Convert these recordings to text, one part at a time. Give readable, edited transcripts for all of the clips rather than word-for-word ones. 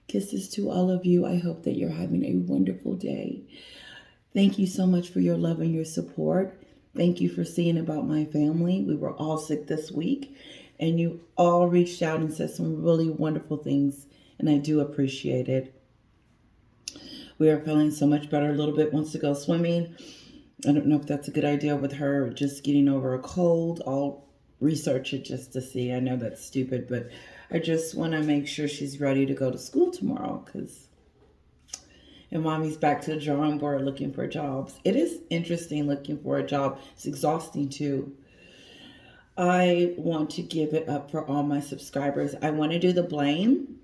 Kisses to all of you. I hope that you're having a wonderful day. Thank you so much for your love and your support. Thank you for seeing about my family. We were all sick this week, and you all reached out and said some really wonderful things, and I do appreciate it. We are feeling so much better. A little bit wants to go swimming. I don't know if that's a good idea with her just getting over a cold. I'll research it just to see. I know that's stupid, but I just want to make sure she's ready to go to school tomorrow because and mommy's back to the drawing board looking for jobs. It is interesting looking for a job. It's exhausting too. I want to give it up for all my subscribers. I want to do the blame,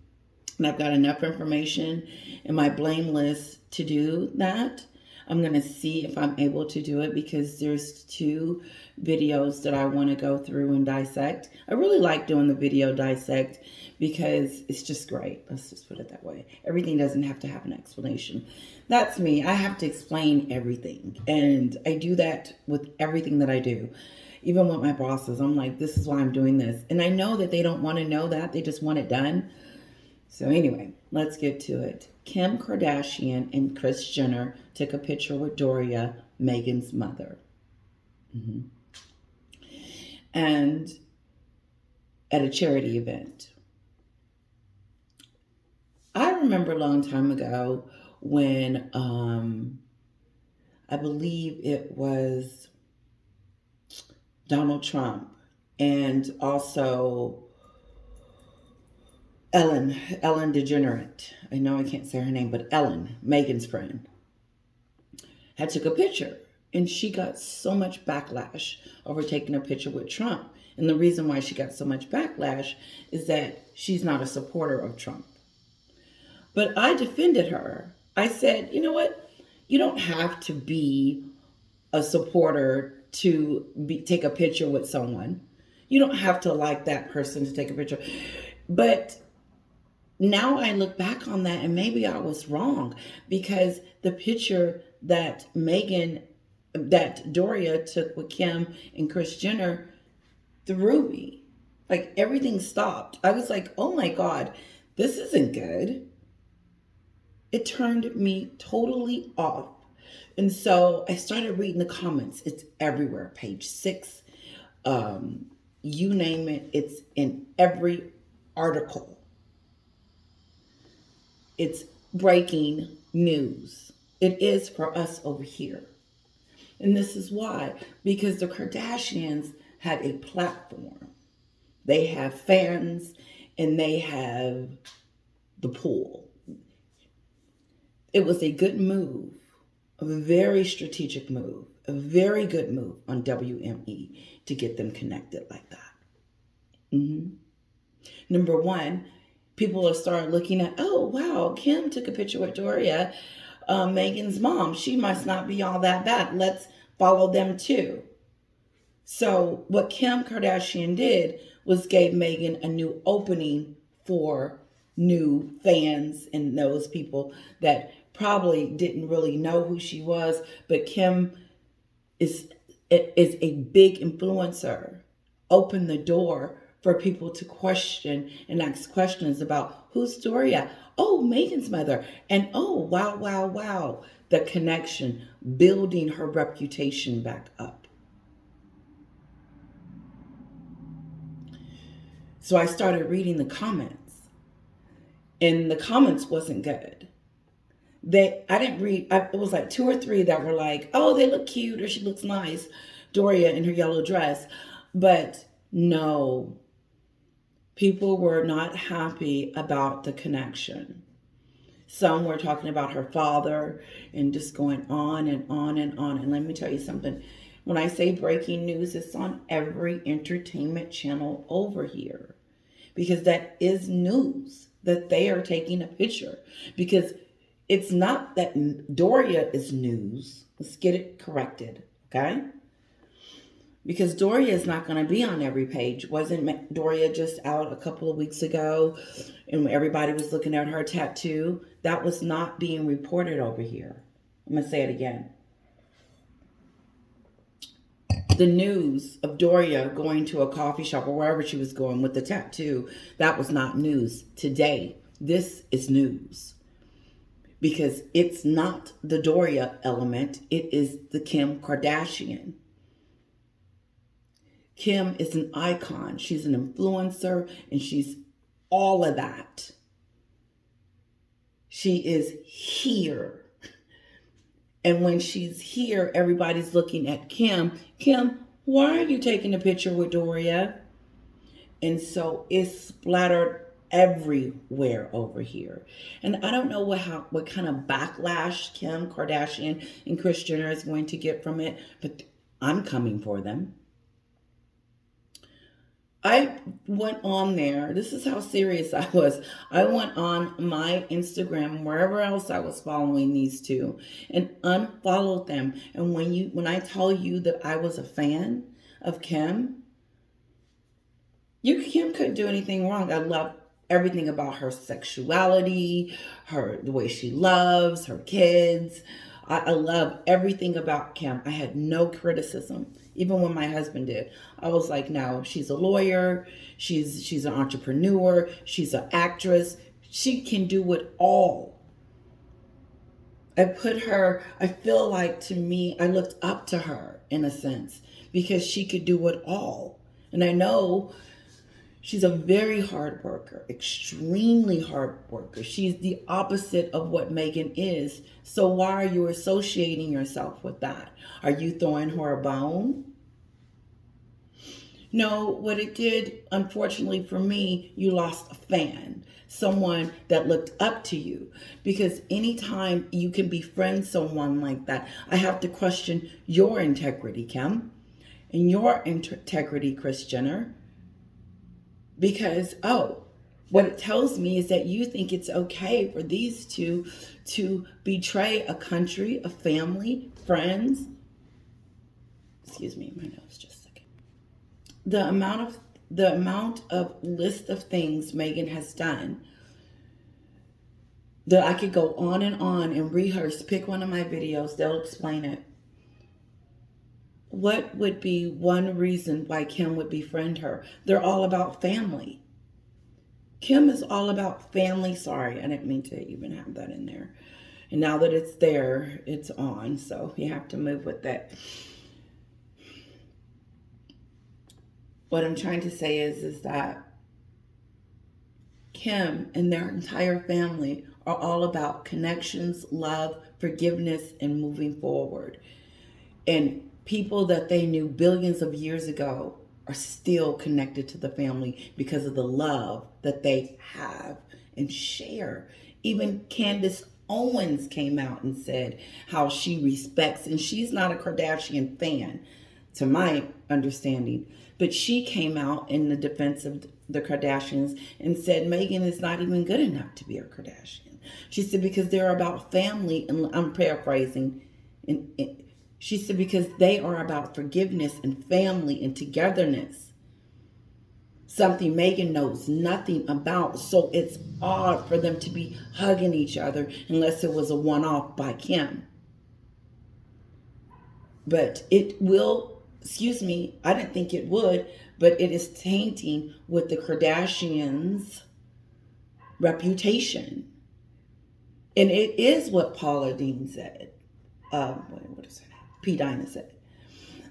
and I've got enough information in my blame list to do that. I'm going to see if I'm able to do it because there's 2 videos that I want to go through and dissect. I really like doing the video dissect because it's just great. Let's just put it that way. Everything doesn't have to have an explanation. That's me. I have to explain everything. And I do that with everything that I do. Even with my bosses, I'm like, this is why I'm doing this. And I know that they don't want to know that. They just want it done. So anyway, let's get to it. Kim Kardashian and Kris Jenner took a picture with Doria, Meghan's mother. And at a charity event. I remember a long time ago when I believe it was Donald Trump and also Ellen DeGenerate. I know I can't say her name, but Ellen, Meghan's friend, had took a picture. And she got so much backlash over taking a picture with Trump. And the reason why she got so much backlash is that she's not a supporter of Trump. But I defended her. I said, you know what? You don't have to be a supporter to take a picture with someone. You don't have to like that person to take a picture. But now I look back on that and maybe I was wrong because the picture that Doria took with Kim and Kris Jenner threw me. Like everything stopped. I was like, oh my God, this isn't good. It turned me totally off. And so I started reading the comments. It's everywhere. Page 6. You name it. It's in every article. It's breaking news. It is for us over here. And this is why. Because the Kardashians had a platform. They have fans and they have the pool. It was a good move, a very strategic move, a very good move on WME to get them connected like that. Number one, people will start looking at, oh, wow, Kim took a picture with Doria, Meghan's mom. She must not be all that bad. Let's follow them too. So what Kim Kardashian did was gave Meghan a new opening for new fans and those people that probably didn't really know who she was, but Kim is a big influencer. Opened the door for people to question and ask questions about who's Doria? Oh, Meghan's mother. And oh, wow, wow, wow. The connection, building her reputation back up. So I started reading the comments, and the comments wasn't good. I didn't read, it was like 2 or 3 that were like, oh, they look cute or she looks nice, Doria in her yellow dress. But no, people were not happy about the connection. Some were talking about her father and just going on and on and on. And let me tell you something. When I say breaking news, it's on every entertainment channel over here. Because that is news that they are taking a picture. Because it's not that Doria is news. Let's get it corrected, okay? Because Doria is not going to be on every page. Wasn't Doria just out a couple of weeks ago and everybody was looking at her tattoo? That was not being reported over here. I'm going to say it again. The news of Doria going to a coffee shop or wherever she was going with the tattoo, that was not news today This is news because it's not the Doria element, it is the Kim Kardashian. Kim is an icon. She's an influencer and she's all of that. She is here. And when she's here, everybody's looking at Kim. Kim, why are you taking a picture with Doria? And so it's splattered everywhere over here. And I don't know what kind of backlash Kim Kardashian and Kris Jenner is going to get from it, but I'm coming for them. I went on there. This is how serious I was. I went on my Instagram, wherever else I was following these two, and unfollowed them. And when I tell you that I was a fan of Kim, Kim couldn't do anything wrong. I love everything about her sexuality, the way she loves her kids. I love everything about Kim. I had no criticism, even when my husband did. I was like, no, she's a lawyer. She's an entrepreneur. She's an actress. She can do it all. I feel like, to me, I looked up to her in a sense because she could do it all. And I know she's a very hard worker, extremely hard worker. She's the opposite of what Meghan is. So why are you associating yourself with that? Are you throwing her a bone? No, what it did, unfortunately for me, you lost a fan, someone that looked up to you. Because anytime you can befriend someone like that, I have to question your integrity, Kim, and your integrity, Kris Jenner. Because, what it tells me is that you think it's okay for these two to betray a country, a family, friends. Excuse me, my nose just a second. The amount of list of things Meghan has done that I could go on and rehearse. Pick one of my videos, they'll explain it. What would be one reason why Kim would befriend her? They're all about family. Kim is all about family. Sorry, I didn't mean to even have that in there. And now that it's there, it's on. So you have to move with that. What I'm trying to say is that Kim and their entire family are all about connections, love, forgiveness, and moving forward. And people that they knew billions of years ago are still connected to the family because of the love that they have and share. Even Candace Owens came out and said how she respects, and she's not a Kardashian fan, to my understanding, but she came out in the defense of the Kardashians and said Meghan is not even good enough to be a Kardashian. She said because they're about family, and I'm paraphrasing, and she said because they are about forgiveness and family and togetherness. Something Meghan knows nothing about. So it's odd for them to be hugging each other unless it was a one-off by Kim. But it will, I didn't think it would, but it is tainting with the Kardashians' reputation. And it is what Paula Dean said. What is her name? P. Dinah said.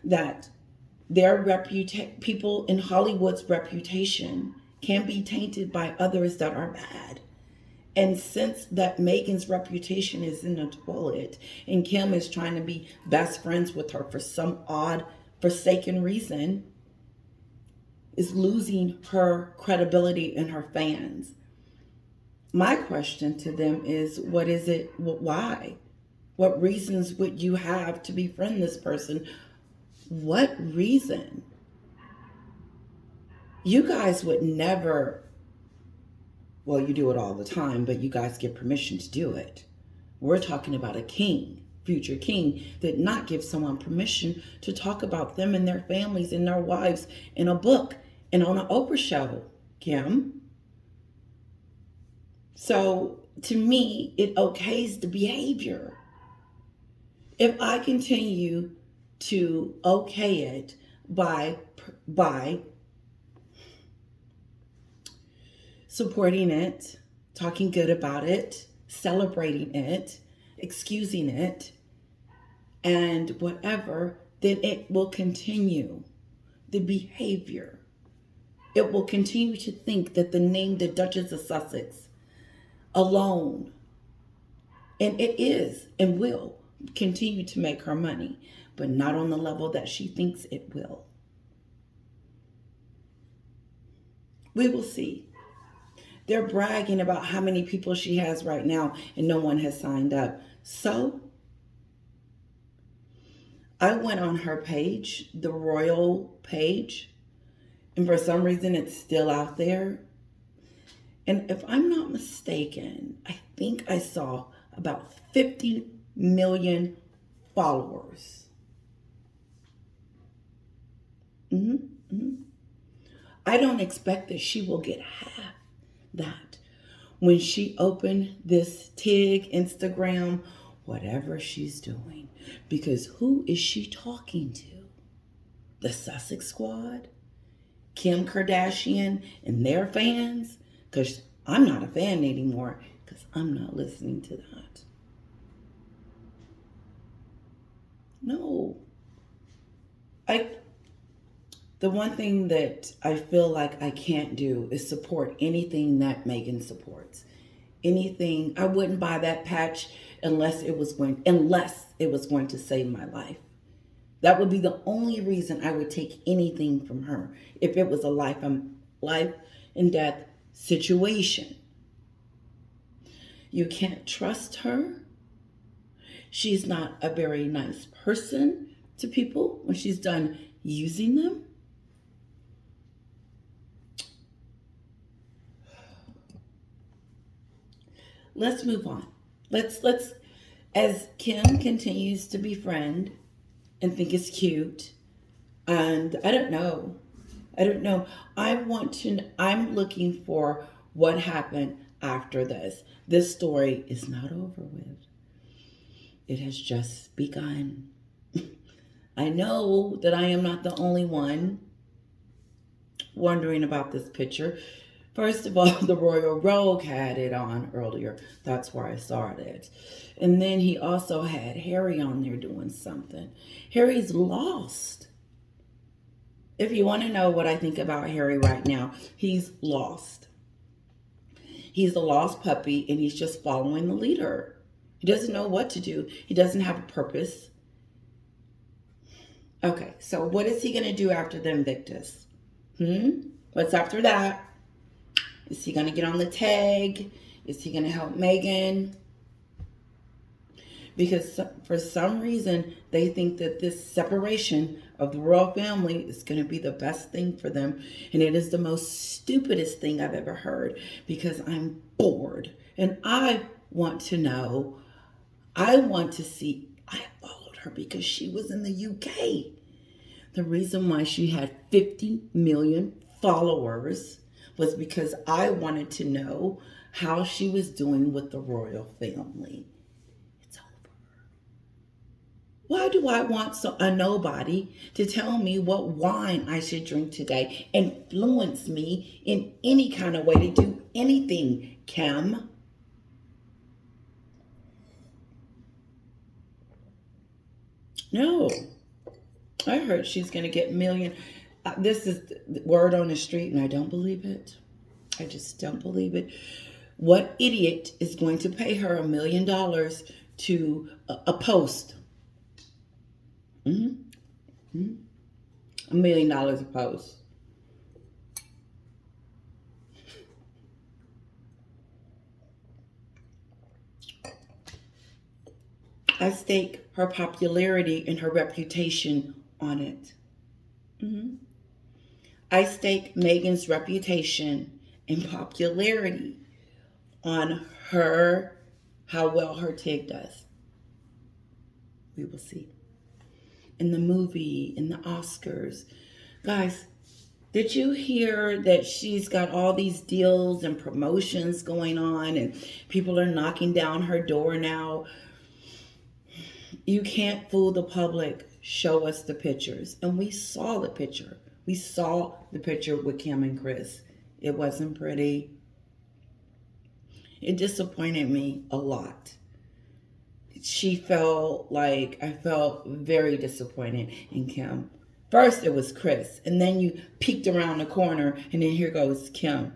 That their people in Hollywood's reputation can be tainted by others that are bad. And since that Meghan's reputation is in the toilet and Kim is trying to be best friends with her for some odd forsaken reason, is losing her credibility and her fans. My question to them is, what is it? Why? What reasons would you have to befriend this person? What reason? You guys would never, well, you do it all the time, but you guys get permission to do it. We're talking about a king, future king, did not give someone permission to talk about them and their families and their wives in a book and on an Oprah show, Kim. So to me, it okays the behavior. If I continue to okay it by supporting it, talking good about it, celebrating it, excusing it, and whatever, then it will continue the behavior. It will continue to think that the name the Duchess of Sussex alone, and it is and will continue to make her money, but not on the level that she thinks it will. We will see. They're bragging about how many people she has right now, and no one has signed up. So I went on her page, the royal page, and for some reason it's still out there. And if I'm not mistaken, I think I saw about 50 million followers. I don't expect that she will get half that when she opened this TIG, Instagram, whatever she's doing. Because who is she talking to? The Sussex Squad? Kim Kardashian and their fans? Because I'm not a fan anymore, because I'm not listening to that. No. The one thing that I feel like I can't do is support anything that Meghan supports. Anything, I wouldn't buy that patch unless it was going to save my life. That would be the only reason I would take anything from her, if it was a life and death situation. You can't trust her. She's not a very nice person to people when she's done using them. Let's move on. Let's as Kim continues to befriend and think it's cute, and I don't know. I'm looking for what happened after this. This story is not over with. It has just begun. I know that I am not the only one wondering about this picture. First of all, the Royal Rogue had it on earlier. That's where I saw it. And then he also had Harry on there doing something. Harry's lost. If you want to know what I think about Harry right now, he's lost. He's a lost puppy, and he's just following the leader. He doesn't know what to do. He doesn't have a purpose. Okay, so what is he going to do after the Invictus? What's after that? Is he going to get on the tag? Is he going to help Meghan? Because for some reason, they think that this separation of the royal family is going to be the best thing for them. And it is the most stupidest thing I've ever heard, because I'm bored. And I want to know, I followed her because she was in the UK. The reason why she had 50 million followers was because I wanted to know how she was doing with the royal family. It's over. Why do I want a nobody to tell me what wine I should drink today, influence me in any kind of way to do anything, Kim? No. I heard she's going to get million. This is the word on the street, and I don't believe it. I just don't believe it. What idiot is going to pay her $1 million to a post? $1 million a post. I stake her popularity and her reputation on it. I stake Meghan's reputation and popularity on her, how well her TIG does. We will see. In the movie, in the Oscars. Guys, did you hear that she's got all these deals and promotions going on, and people are knocking down her door now? You can't fool the public. Show us the pictures. And we saw the picture. We saw the picture with Kim and Chris. It wasn't pretty. It disappointed me a lot. She felt like I felt very disappointed in Kim. First it was Chris, and then you peeked around the corner, and then here goes Kim.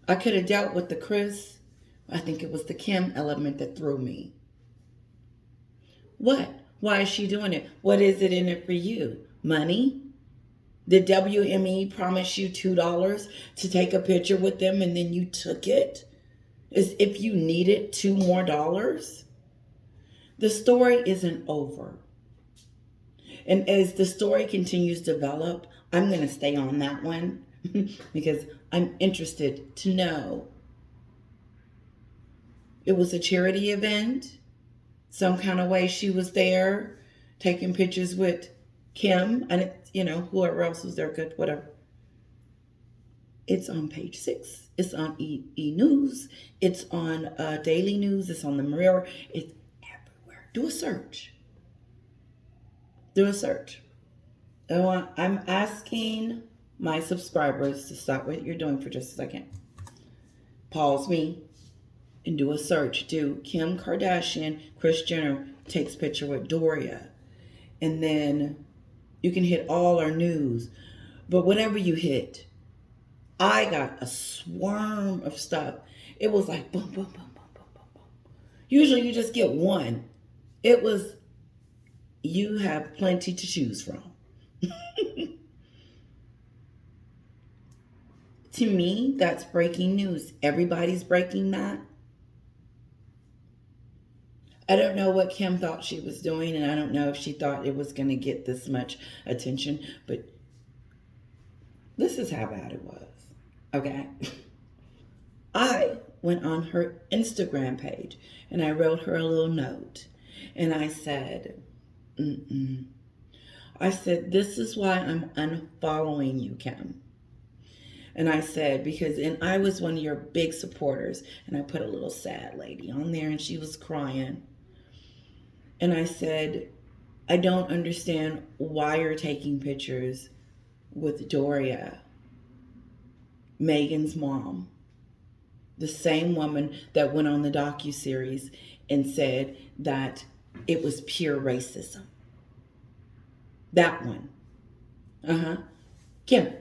I could have dealt with the Chris. I think it was the Kim element that threw me. What? Why is she doing it? What is it in it for you? Money? Did WME promise you $2 to take a picture with them and then you took it? As if you needed $2 more? The story isn't over. And as the story continues to develop, I'm going to stay on that one because I'm interested to know. It was a charity event. Some kind of way she was there taking pictures with Kim and, whoever else was there, good, whatever. It's on page 6. It's on E News. It's on Daily News. It's on the Mirror. It's everywhere. Do a search. Do a search. I'm asking my subscribers to stop what you're doing for just a second. Pause me and do a search. Do Kim Kardashian, Kris Jenner takes picture with Doria. And then you can hit all our news. But whatever you hit, I got a swarm of stuff. It was like boom, boom, boom, boom, boom, boom, boom. Usually you just get one. It was, you have plenty to choose from. To me, that's breaking news. Everybody's breaking that. I don't know what Kim thought she was doing, and I don't know if she thought it was going to get this much attention, but this is how bad it was. Okay? I went on her Instagram page, and I wrote her a little note, and I said, I said, this is why I'm unfollowing you, Kim. And I said, and I was one of your big supporters, and I put a little sad lady on there, and she was crying. And I said, I don't understand why you're taking pictures with Doria, Meghan's mom, the same woman that went on the docuseries and said that it was pure racism. That one. Kim,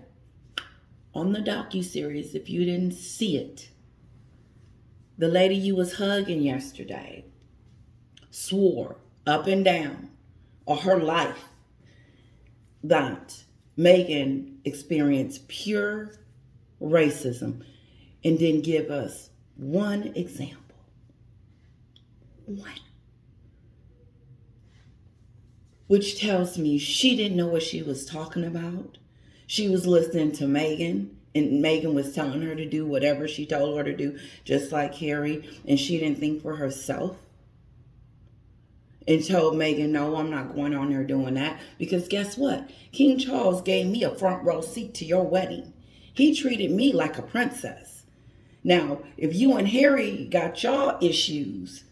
on the docuseries, if you didn't see it, the lady you was hugging yesterday swore up and down all her life that Meghan experienced pure racism and didn't give us one example. What? Which tells me she didn't know what she was talking about. She was listening to Meghan, and Meghan was telling her to do whatever she told her to do, just like Harry, and she didn't think for herself. And told Meghan, no, I'm not going on there doing that. Because guess what? King Charles gave me a front row seat to your wedding. He treated me like a princess. Now, if you and Harry got y'all issues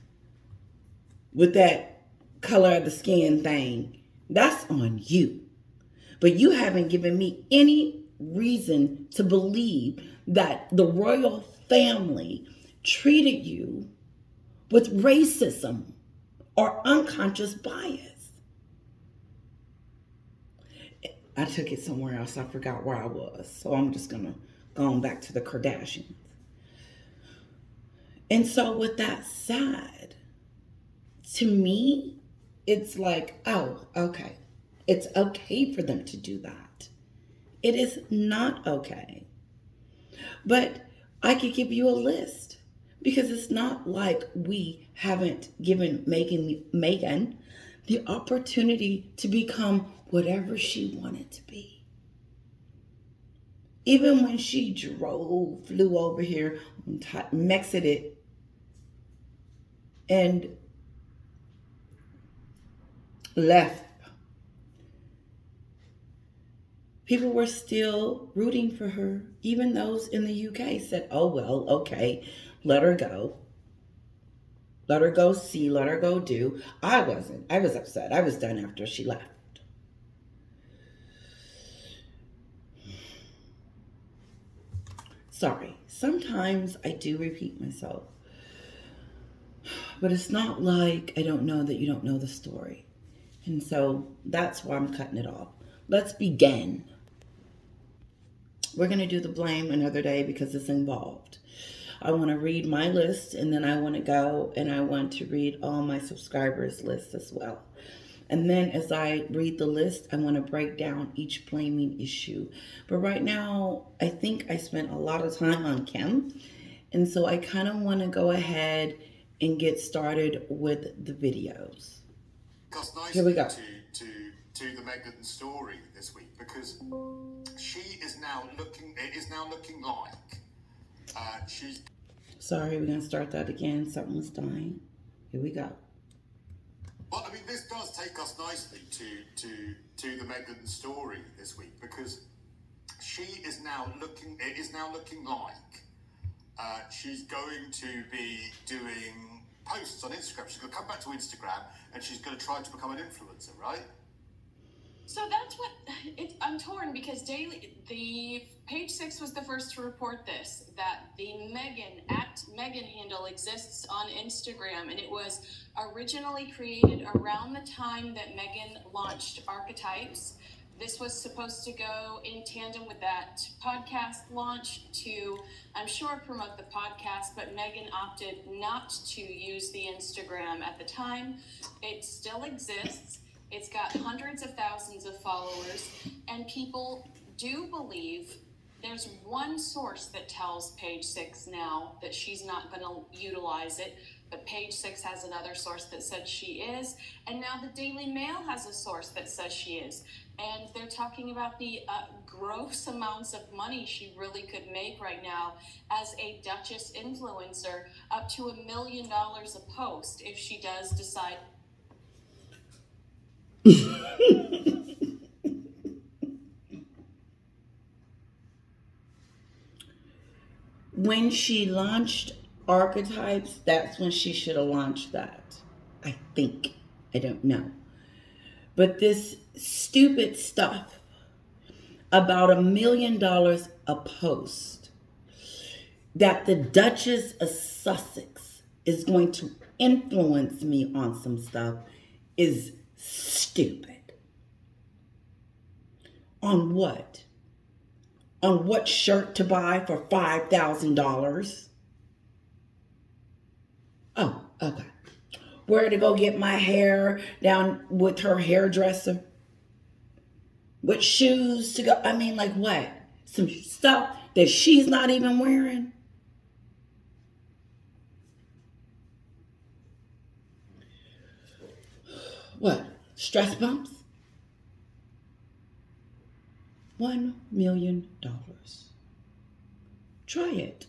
with that color of the skin thing, that's on you. But you haven't given me any reason to believe that the royal family treated you with racism or unconscious bias. I took it somewhere else. I forgot where I was. So I'm just going to go on back to the Kardashians. And so with that said, to me, it's like, oh, okay. It's okay for them to do that. It is not okay. But I could give you a list because it's not like we haven't given Meghan the opportunity to become whatever she wanted to be. Even when she flew over here, Mexited, and left, people were still rooting for her. Even those in the UK said, oh, well, okay, let her go. Let her go see, let her go do. I wasn't. I was upset. I was done after she left. Sorry, sometimes I do repeat myself, but it's not like I don't know that you don't know the story. And so that's why I'm cutting it off. Let's begin. We're going to do the blame another day because it's involved. I want to read my list, and then I want to go and I want to read all my subscribers' lists as well. And then as I read the list, I want to break down each blaming issue. But right now, I think I spent a lot of time on Kim. And so I kind of want to go ahead and get started with the videos. Here we go. To the Meghan story this week, because she is now looking, it is now looking like she's... Sorry, we're going to start that again. Something was dying. Here we go. Well, I mean, this does take us nicely to the Meghan story this week, because she is now looking, it is now looking like she's going to be doing posts on Instagram. She's going to come back to Instagram and she's going to try to become an influencer, right? So that's what I'm torn, because the Page Six was the first to report this, that the Meghan handle exists on Instagram, and it was originally created around the time that Meghan launched Archetypes. This was supposed to go in tandem with that podcast launch to, I'm sure, promote the podcast, but Meghan opted not to use the Instagram at the time. It still exists. It's got hundreds of thousands of followers, and people do believe there's one source that tells Page Six now that she's not going to utilize it, but Page Six has another source that said she is, and now the Daily Mail has a source that says she is. And they're talking about the gross amounts of money she really could make right now as a Duchess influencer, up to $1 million a post if she does decide. When she launched Archetypes, that's when she should have launched that. I think. I don't know. But this stupid stuff about $1 million a post that the Duchess of Sussex is going to influence me on some stuff is stupid. On what? On what shirt to buy for $5,000? Oh, okay. Where to go get my hair down with her hairdresser? What shoes to go? I mean, like what? Some stuff that she's not even wearing? What? Stress bumps? $1 million. Try it.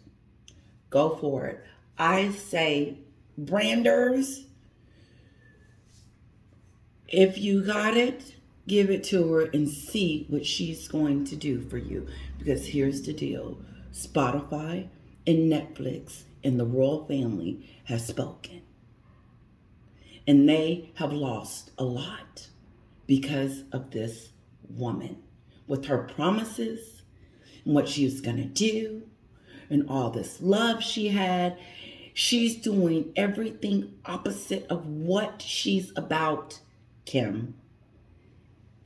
Go for it. I say, branders, if you got it, give it to her and see what she's going to do for you. Because here's the deal. Spotify and Netflix and the royal family have spoken. And they have lost a lot because of this woman. With her promises and what she was going to do and all this love she had. She's doing everything opposite of what she's about, Kim.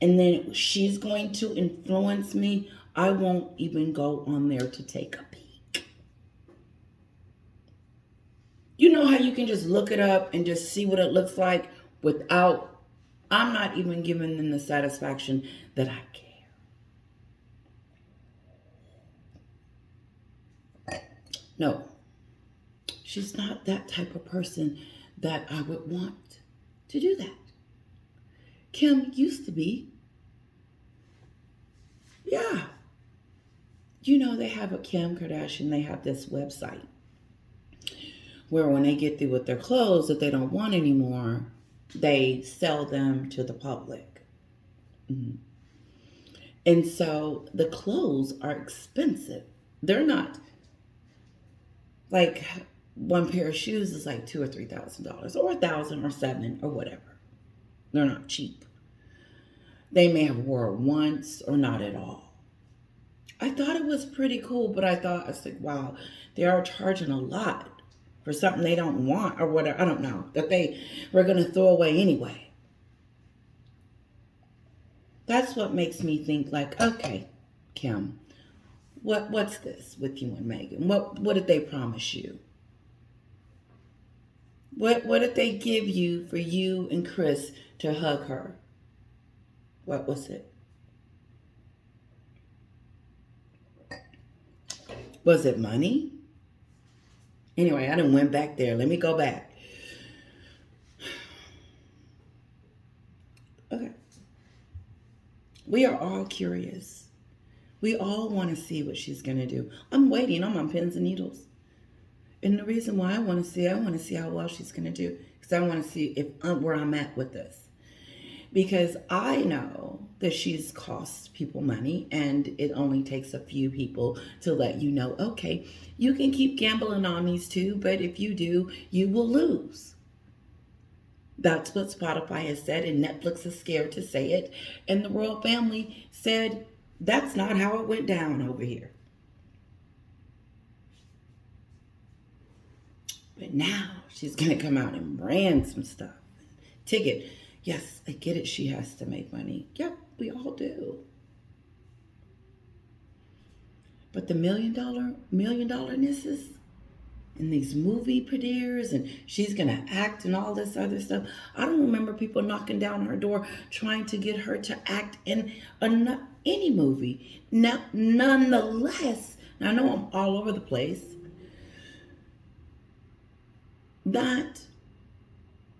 And then she's going to influence me. I won't even go on there to take a peek. You know how you can just look it up and just see what it looks like without, I'm not even giving them the satisfaction that I care. No, she's not that type of person that I would want to do that. Kim used to be. Yeah. You know, they have a Kim Kardashian, they have this website where when they get through with their clothes that they don't want anymore, they sell them to the public. Mm-hmm. And so the clothes are expensive. They're not like one pair of shoes is like $2,000 or $3,000 or $1,000 or $7,000 or whatever. They're not cheap. They may have worn once or not at all. I thought it was pretty cool, but I was like, wow, they are charging a lot for something they don't want or whatever. I don't know, that they were going to throw away anyway. That's what makes me think like, okay, Kim, what's this with you and Megan? What did they promise you? What did they give you for you and Chris to hug her? What was it? Was it money? Anyway, I done went back there. Let me go back. Okay. We are all curious. We all want to see what she's going to do. I'm waiting. I'm on pins and needles. And the reason why I want to see how well she's going to do. Because I want to see if where I'm at with this. Because I know that she's cost people money, and it only takes a few people to let you know, okay, you can keep gambling on these two, but if you do, you will lose. That's what Spotify has said, and Netflix is scared to say it. And the royal family said, that's not how it went down over here. But now she's going to come out and brand some stuff. Ticket. Yes, I get it. She has to make money. Yep, we all do. But the million dollarnesses and these movie premieres, and she's going to act and all this other stuff. I don't remember people knocking down her door trying to get her to act in any movie. Now, nonetheless, now I know I'm all over the place, that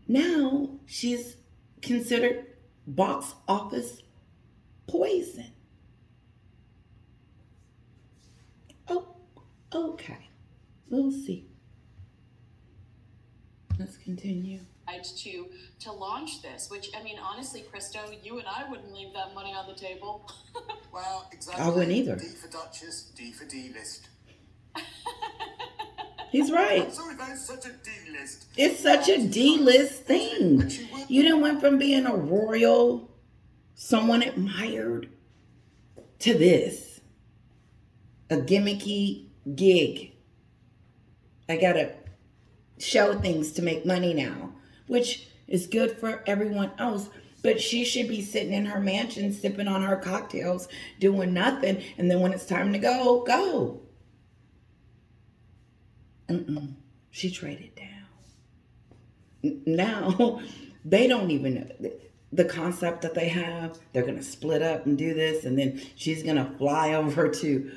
now she's considered box office poison. Oh, okay. We'll see. Let's continue. To launch this, which, I mean, honestly, Christo, you and I wouldn't leave that money on the table. Well, exactly. I wouldn't either. D for Duchess, D for D-list. He's right. I'm sorry, that is such a D-list. It's such a D-list thing. You done went from being a royal, someone admired, to this. A gimmicky gig. I gotta show things to make money now, which is good for everyone else. But she should be sitting in her mansion, sipping on her cocktails, doing nothing. And then when it's time to go, go. She traded down. Now, they don't even know the concept that they have. They're going to split up and do this, and then she's going to fly over to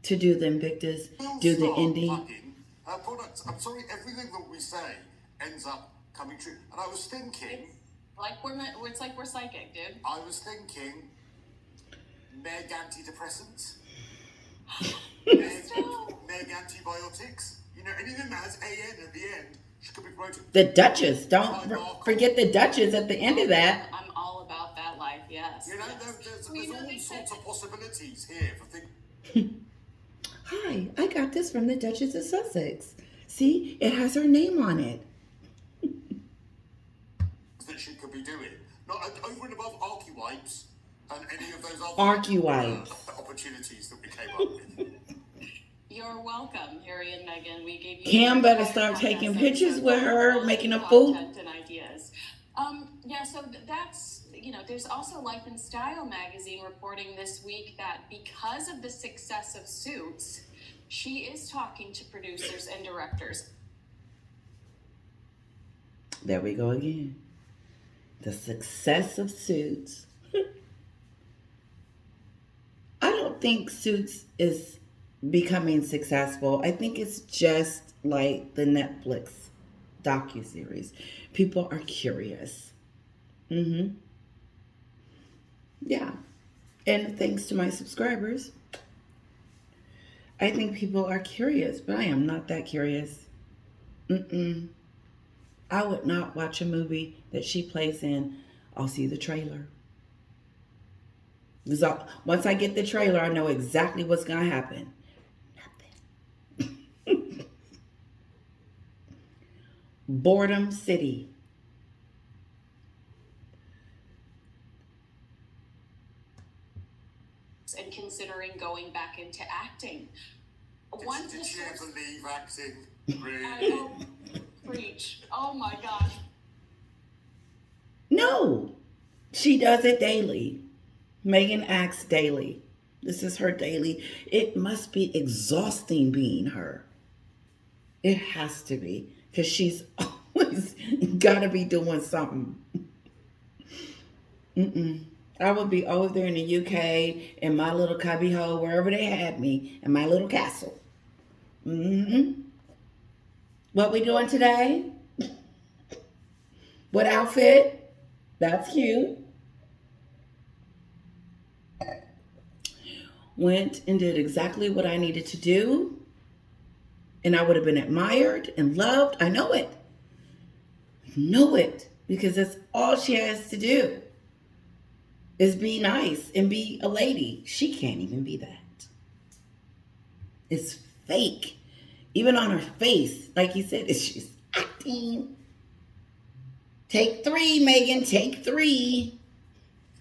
do the Invictus, do the Indie. Her products, I'm sorry, everything that we say ends up coming true. And I was thinking... It's like we're psychic, dude. I was thinking Meg antidepressants. Meg antibiotics. You know, anything that has AN at the end, she could be promoted. The Duchess. Don't forget the Duchess at the end of that. I'm all about that life, yes. You know, yes. there's all sorts of possibilities here for things. Hi, I got this from the Duchess of Sussex. See, it has her name on it. That she could be doing. Not over and above ArcuWipes and any of those other opportunities that we came up with. You're welcome, Harry and Meghan. We gave you Cam better start taking pictures with her, making a fool. And ideas. Yeah, so that's, you know, there's also Life and Style magazine reporting this week that because of the success of Suits, she is talking to producers and directors. There we go again. The success of Suits. I don't think Suits is becoming successful. I think it's just like the Netflix docuseries. People are curious. Yeah. And thanks to my subscribers, I think people are curious, but I am not that curious. I would not watch a movie that she plays in. I'll see the trailer. Once I get the trailer, I know exactly what's going to happen. Nothing. Boredom City. and considering going back into acting. Did she ever leave acting? Really? I don't preach. Oh my gosh. No, she does it daily. Meghan acts daily. This is her daily. It must be exhausting being her. It has to be, because she's always got to be doing something. I would be over there in the UK in my little cubbyhole, wherever they had me, in my little castle. What we doing today? What outfit? That's cute. Went and did exactly what I needed to do, and I would have been admired and loved. I know it. Know it, because that's all she has to do is be nice and be a lady. She can't even be that. It's fake. Even on her face, like you said, she's acting. Take 3, Meghan, take 3.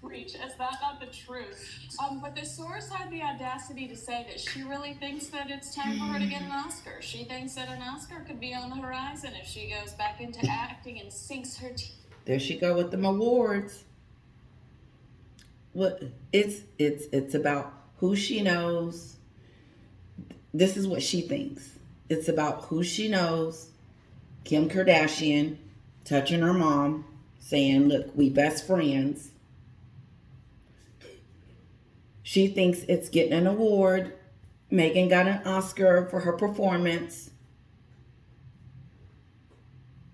Preach. Is that not the truth? But the source had the audacity to say that she really thinks that it's time for her to get an Oscar. She thinks that an Oscar could be on the horizon if she goes back into acting and sinks her teeth. There she go with them awards. What it's about who she knows. This is what she thinks. It's about who she knows. Kim Kardashian touching her mom, saying, "Look, we best friends." She thinks it's getting an award. Meghan got an Oscar for her performance.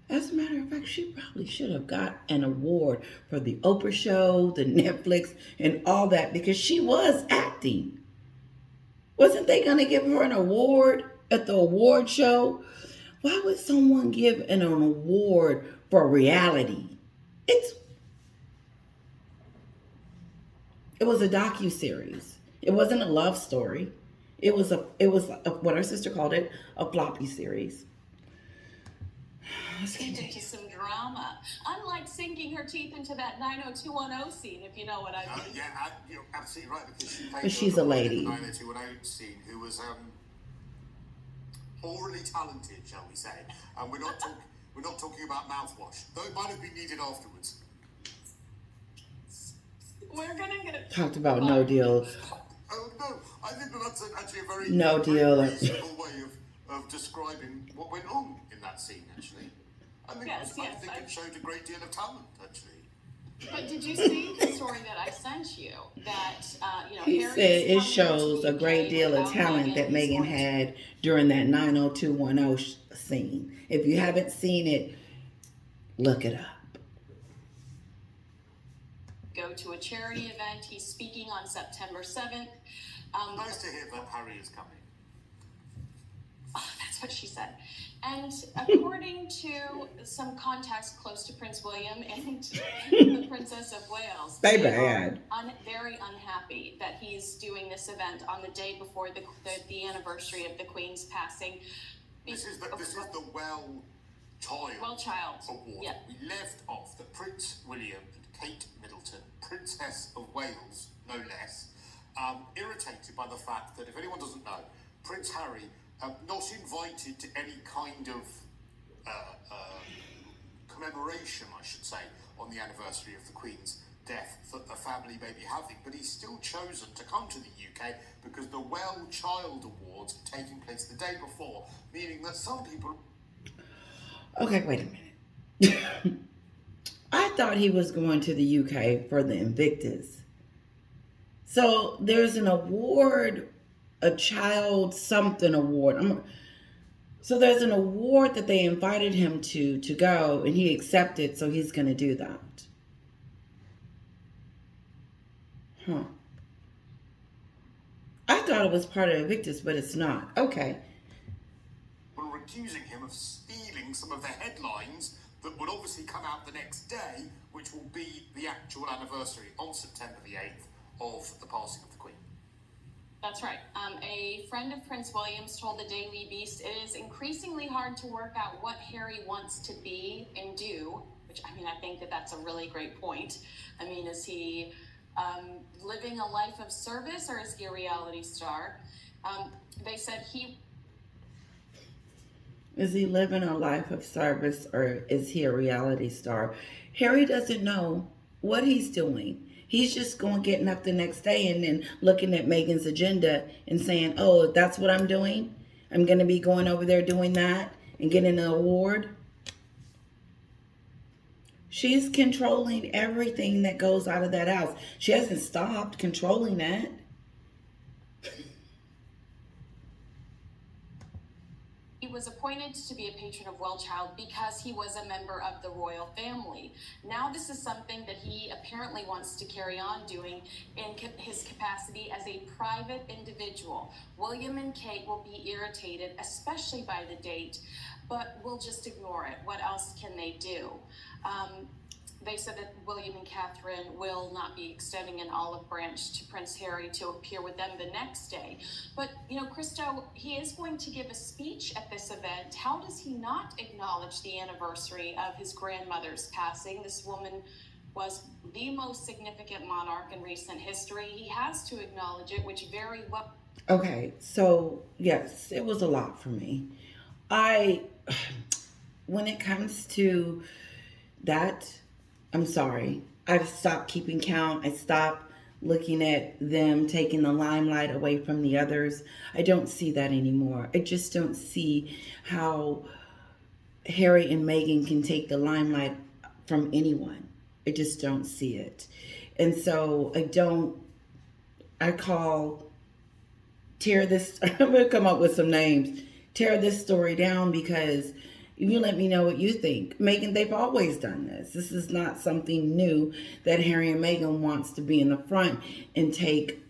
As a matter of fact, she probably should have got an award for the Oprah show, the Netflix, and all that, because she was acting. Wasn't they going to give her an award at the award show? Why would someone give an award for reality? It was a docu-series. It wasn't a love story. It was what our sister called it, a floppy series. Into some drama. Unlike sinking her teeth into that 90210 scene, if you know what I mean. Yeah, you're absolutely right, because But she's a lady. in the 90210 scene who was overly talented, shall we say? And we're not talking about mouthwash, though it might have been needed afterwards. We're gonna get Talked about no deal. Oh no, I think that's actually a very No deal. reasonable way of describing what went on in that scene. Actually, I think it showed a great deal of talent. Actually. But did you see the story that I sent you? That He Harry said it is coming shows to a the great UK deal of without talent that He's Meghan going to had during that 90210 scene. If you haven't seen it, look it up. go to a charity event. He's speaking on September 7th. Nice to hear that Harry is coming. Oh, that's what she said. And according to some contacts close to Prince William and the Princess of Wales, they are very unhappy that he's doing this event on the day before the anniversary of the Queen's passing. This is the Well Child Award. Yeah. We left off that Prince William and Kate Middleton, Princess of Wales, no less, irritated by the fact that, if anyone doesn't know, Prince Harry not invited to any kind of commemoration, I should say, on the anniversary of the Queen's death that the family may be having, but he's still chosen to come to the UK because the Well Child Awards are taking place the day before, meaning that some people... Okay, wait a minute. I thought he was going to the UK for the Invictus. So there's an award, a child something award. So there's an award that they invited him to go, and he accepted, so he's going to do that. Huh. I thought it was part of Invictus, but it's not. Okay. We're accusing him of stealing some of the headlines that would obviously come out the next day, which will be the actual anniversary on September the 8th of the passing of the Queen. That's right. A friend of Prince William's told the Daily Beast it is increasingly hard to work out what Harry wants to be and do, which, I mean, I think that that's a really great point. I mean, is he living a life of service, or is he a reality star? They said Is he living a life of service or is he a reality star? Harry doesn't know what he's doing. He's just going getting up the next day and then looking at Meghan's agenda and saying, "Oh, that's what I'm doing. I'm going to be going over there doing that and getting an award." She's controlling everything that goes out of that house. She hasn't stopped controlling that. he was appointed to be a patron of Well Child because he was a member of the royal family. Now this is something that he apparently wants to carry on doing in his capacity as a private individual. William and Kate will be irritated, especially by the date, but we'll just ignore it. What else can they do? They said that William and Catherine will not be extending an olive branch to Prince Harry to appear with them the next day. But, Christo, he is going to give a speech at this event. How does he not acknowledge the anniversary of his grandmother's passing? This woman was the most significant monarch in recent history. He has to acknowledge it, which very well... Okay, so, yes, it was a lot for me. When it comes to that... I'm sorry. I've stopped keeping count. I stopped looking at them taking the limelight away from the others. I don't see that anymore. I just don't see how Harry and Meghan can take the limelight from anyone. I just don't see it. And so I call tear this, I'm going to come up with some names, tear this story down, because you let me know what you think. Meghan, they've always done this. This is not something new that Harry and Meghan wants to be in the front and take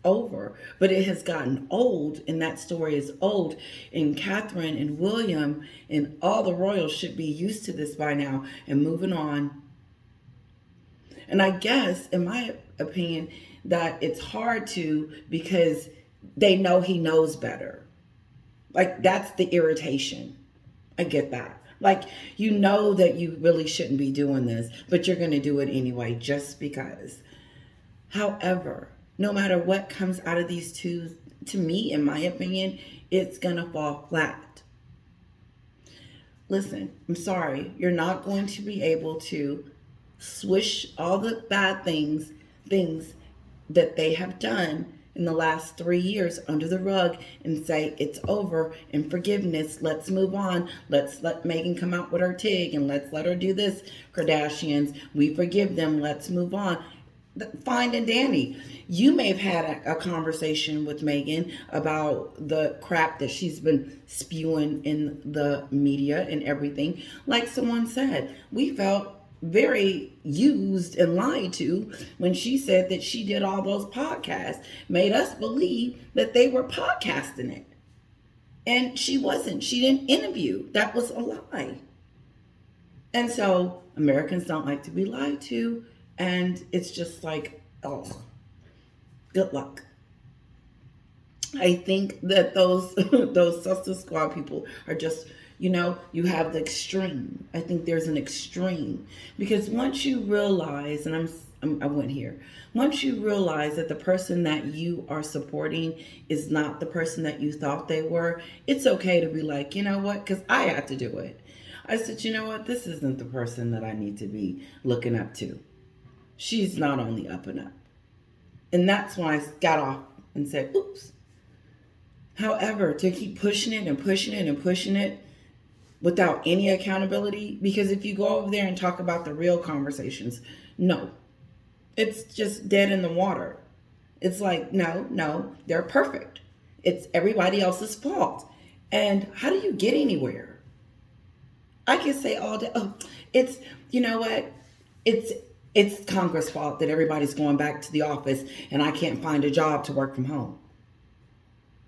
over. But it has gotten old, and that story is old. And Catherine and William and all the royals should be used to this by now and moving on. And I guess, in my opinion, that it's hard to, because they know he knows better. Like, that's the irritation. I get that. Like, you know that you really shouldn't be doing this, but you're going to do it anyway just because. However, no matter what comes out of these two, to me, in my opinion, it's going to fall flat. Listen, I'm sorry. You're not going to be able to swish all the bad things that they have done in the last 3 years under the rug and say it's over and forgiveness, let's move on, let's let Meghan come out with her TIG and let's let her do this, Kardashians, we forgive them, let's move on. Fine and dandy. You may have had a conversation with Meghan about the crap that she's been spewing in the media and everything. Like someone said, we felt very used and lied to when she said that she did all those podcasts, made us believe that they were podcasting it. And she wasn't. She didn't interview. That was a lie. And so Americans don't like to be lied to. And it's just like, oh, good luck. I think that those Success Squad people are just, you have the extreme. I think there's an extreme, because once you realize, and I went here, once you realize that the person that you are supporting is not the person that you thought they were, it's okay to be like, you know what? Because I had to do it. I said, you know what? This isn't the person that I need to be looking up to. She's not on the up and up. And that's when I got off and said, oops. However, to keep pushing it and pushing it and pushing it without any accountability, because if you go over there and talk about the real conversations, no, it's just dead in the water. It's like, no, they're perfect. It's everybody else's fault. And how do you get anywhere? I can say all day, it's, you know what? It's Congress' fault that everybody's going back to the office and I can't find a job to work from home.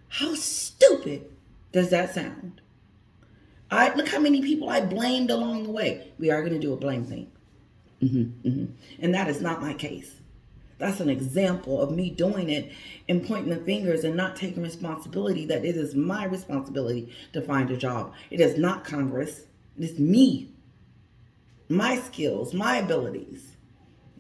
How stupid does that sound? Look how many people I blamed along the way. We are going to do a blame thing. And that is not my case. That's an example of me doing it and pointing the fingers and not taking responsibility that it is my responsibility to find a job. It is not Congress. It is me. My skills, my abilities.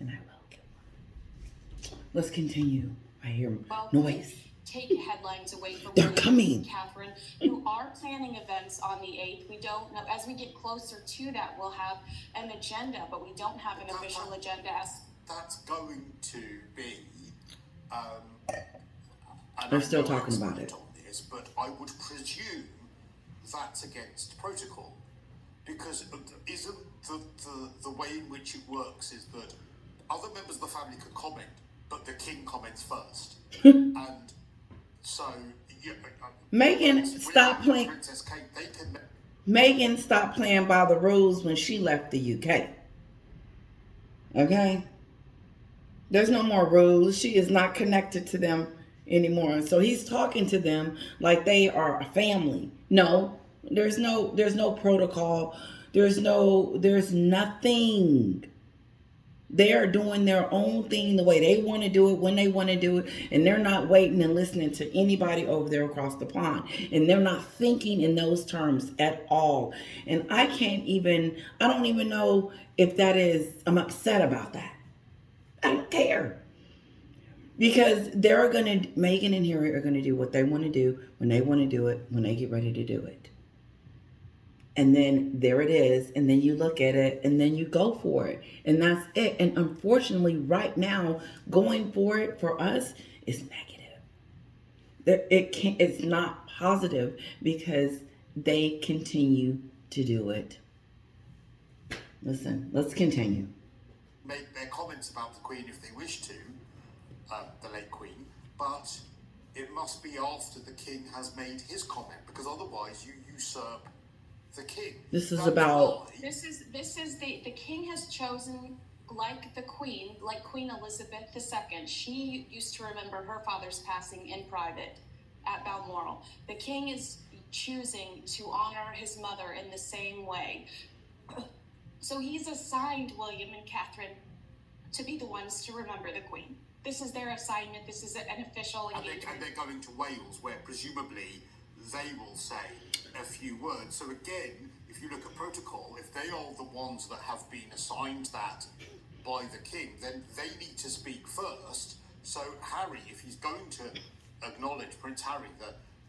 And I will get Let's continue. I hear Well, noise. take headlines away from They're William coming. and Catherine, who are planning events on the 8th. We don't know. As we get closer to that, we'll have an agenda, but we don't have an official agenda. That's going to be. And They're I'm still no talking about expert it. on this, but I would presume that's against protocol, because isn't the way in which it works is that other members of the family can comment, but the king comments first, and so Meghan, stop playing. Princess Kate, they can. Meghan stopped playing by the rules when she left the UK. Okay? There's no more rules. She is not connected to them anymore. So he's talking to them like they are a family. No, there's no protocol. There's nothing. They are doing their own thing the way they want to do it, when they want to do it, and they're not waiting and listening to anybody over there across the pond. And they're not thinking in those terms at all. And I don't even know if I'm upset about that. I don't care. Because Meghan and Harry are going to do what they want to do when they want to do it, when they get ready to do it. And then there it is. And then you look at it and then you go for it. And that's it. And unfortunately, right now, going for it for us is negative. It's not positive because they continue to do it. Listen, let's continue. Make their comments about the Queen if they wish to, the late Queen, but it must be after the King has made his comment, because otherwise you usurp the King. This is the King has chosen, like the Queen, like Queen Elizabeth II. She used to remember her father's passing in private at Balmoral. The King is choosing to honor his mother in the same way. So he's assigned William and Catherine to be the ones to remember the Queen. This is their assignment. This is an official engagement. And they're going to Wales, where presumably they will say a few words. So again, if you look at protocol, if they are the ones that have been assigned that by the King, then they need to speak first. So Harry, if he's going to acknowledge Prince Harry,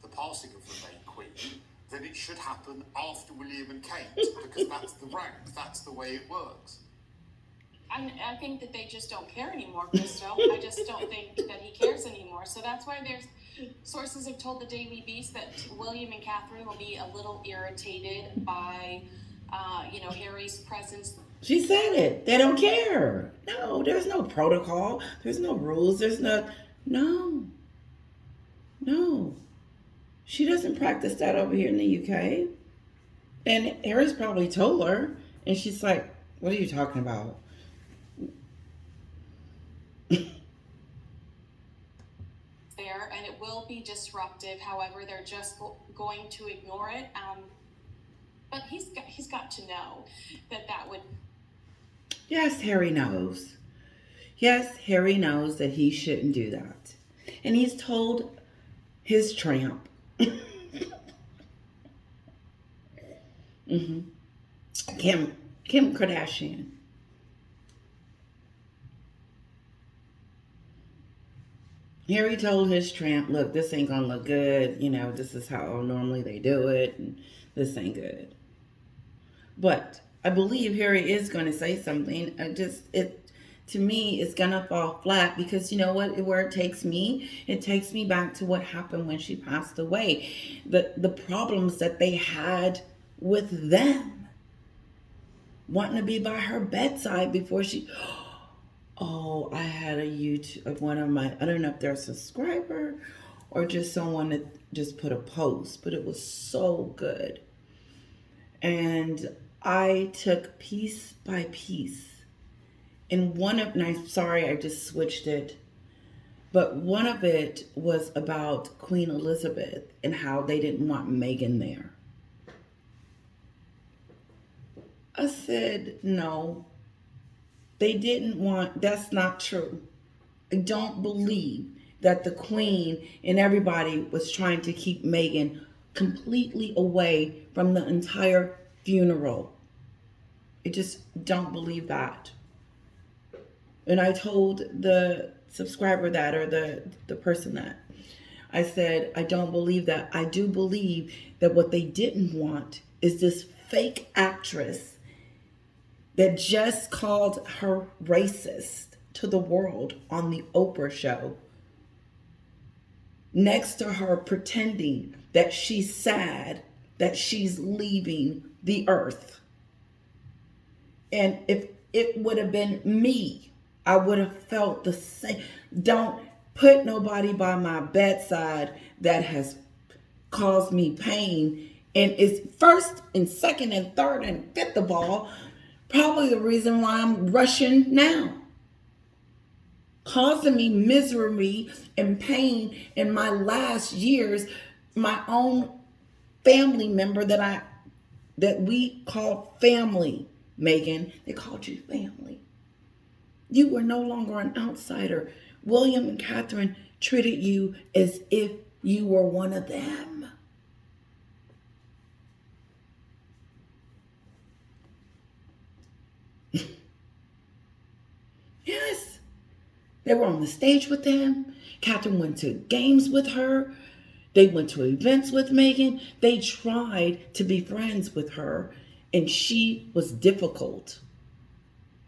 the passing of the late Queen, then it should happen after William and Kate, because that's the rank, that's the way it works. I think that they just don't care anymore, Christo. I just don't think that he cares anymore. So that's why there's sources have told the Daily Beast that William and Catherine will be a little irritated by, Harry's presence. She said it. They don't care. No, there's no protocol. There's no rules. No. She doesn't practice that over here in the UK. And Harry's probably told her. And she's like, what are you talking about? There, and it will be disruptive. However, they're just going to ignore it. But he's got to know that would. Yes, Harry knows. Yes, Harry knows that he shouldn't do that. And he's told his tramp. Kim Kardashian. Harry told his tramp, look, this ain't gonna look good. This is how normally they do it. And this ain't good. But I believe Harry is going to say something. To me, it's going to fall flat, because you know what, where it takes me back to what happened when she passed away. The problems that they had with them. Wanting to be by her bedside before she... Oh, I had a YouTube, I don't know if they're a subscriber or just someone that just put a post, but it was so good. And I took piece by piece. And I'm sorry, I just switched it. But one of it was about Queen Elizabeth and how they didn't want Meghan there. I said, no. They didn't want, that's not true. I don't believe that the Queen and everybody was trying to keep Meghan completely away from the entire funeral. I just don't believe that. And I told the subscriber that, or the person that. I said, I don't believe that. I do believe that what they didn't want is this fake actress that just called her racist to the world on the Oprah show, next to her pretending that she's sad that she's leaving the earth. And if it would have been me, I would have felt the same. Don't put nobody by my bedside that has caused me pain and is first and second and third and fifth of all, probably the reason why I'm rushing now. Causing me misery and pain in my last years, my own family member that we call family, Megan, they called you family. You were no longer an outsider. William and Catherine treated you as if you were one of them. Yes. They were on the stage with them. Catherine went to games with her. They went to events with Megan. They tried to be friends with her, and she was difficult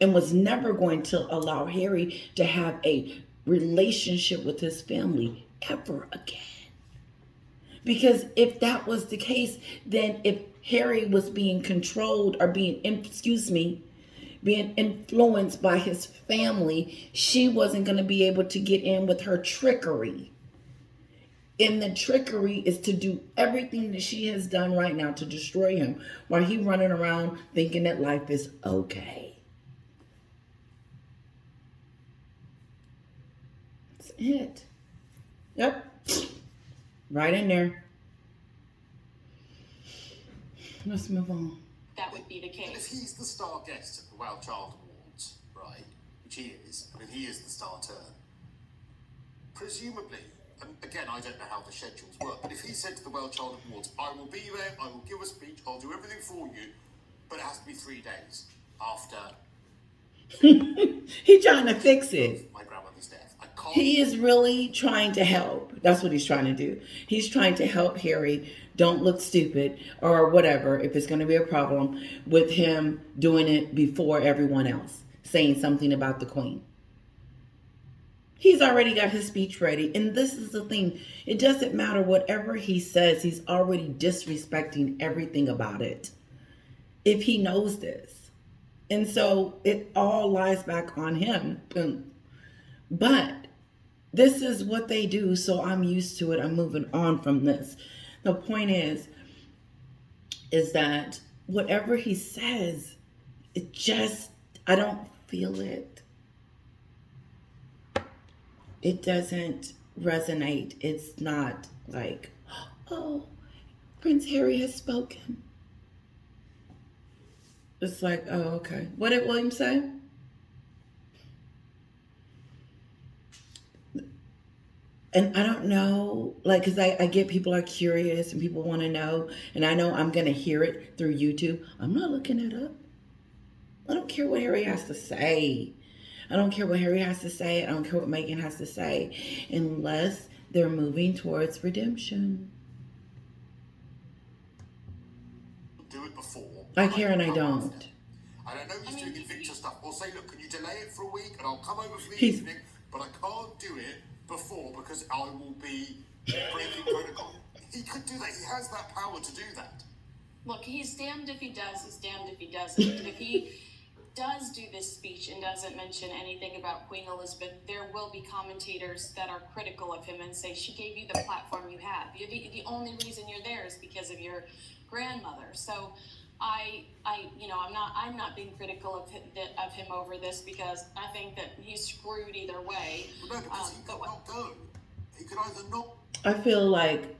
and was never going to allow Harry to have a relationship with his family ever again. Because if that was the case, then if Harry was being controlled or being influenced by his family, she wasn't going to be able to get in with her trickery. And the trickery is to do everything that she has done right now to destroy him while he's running around thinking that life is okay. That's it. Yep. Right in there. Let's move on. That would be the And if case. he's the star guest at the Wild Child Awards, right, which he is, I mean, he is the star turn, presumably, and again, I don't know how the schedules work, but if he said to the Wild Child Awards, I will be there, I will give a speech, I'll do everything for you, but it has to be 3 days after He's trying to fix it. my grandmother's death. I can't. He is really trying to help. That's what he's trying to do. He's trying to help Harry don't look stupid or whatever, if it's going to be a problem, with him doing it before everyone else, saying something about the Queen. He's already got his speech ready. And this is the thing. It doesn't matter whatever he says. He's already disrespecting everything about it, if he knows this. And so it all lies back on him. But this is what they do, so I'm used to it. I'm moving on from this. The point is that whatever he says, it just, I don't feel it. It doesn't resonate. It's not like, oh, Prince Harry has spoken. It's like, oh, okay. What did William say? And I don't know, like, because I get people are curious and people want to know. And I know I'm going to hear it through YouTube. I'm not looking it up. I don't care what Harry has to say. I don't care what Harry has to say. I don't care what Meghan has to say. Unless they're moving towards redemption. Do it before. I care and I don't. And I know he's doing Invicta stuff. Or say, look, can you delay it for a week and I'll come over for the He's- evening, but I can't do it before because I will be breaking protocol. He could do that. He has that power to do that. Look, he's damned if he does, he's damned if he doesn't. If he does do this speech and doesn't mention anything about Queen Elizabeth, there will be commentators that are critical of him and say, she gave you the platform you have. You're the only reason you're there is because of your grandmother. So I'm not being critical of him over this because I think that he's screwed either way. But no, because he could not go. He could either not. I feel like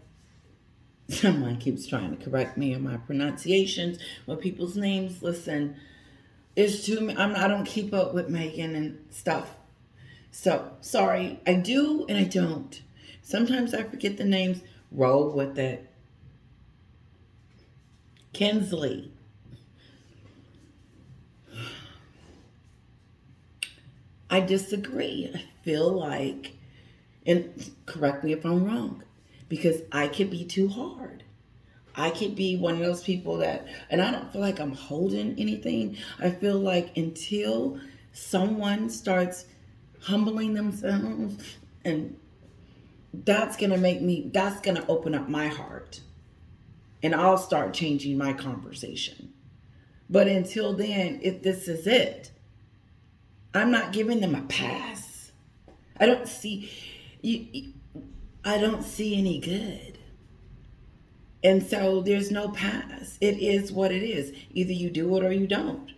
someone keeps trying to correct me on my pronunciations with people's names. Listen, it's too. I don't keep up with Meghan and stuff. So sorry, I do and I don't. Sometimes I forget the names. Roll with it. Kinsley. I disagree. I feel like, and correct me if I'm wrong, because I could be too hard. I could be one of those people that, and I don't feel like I'm holding anything. I feel like until someone starts humbling themselves, and that's gonna open up my heart, and I'll start changing my conversation. But until then, if this is it, I'm not giving them a pass. I don't see, you, I don't see any good. And so there's no pass. It is what it is. Either you do it or you don't.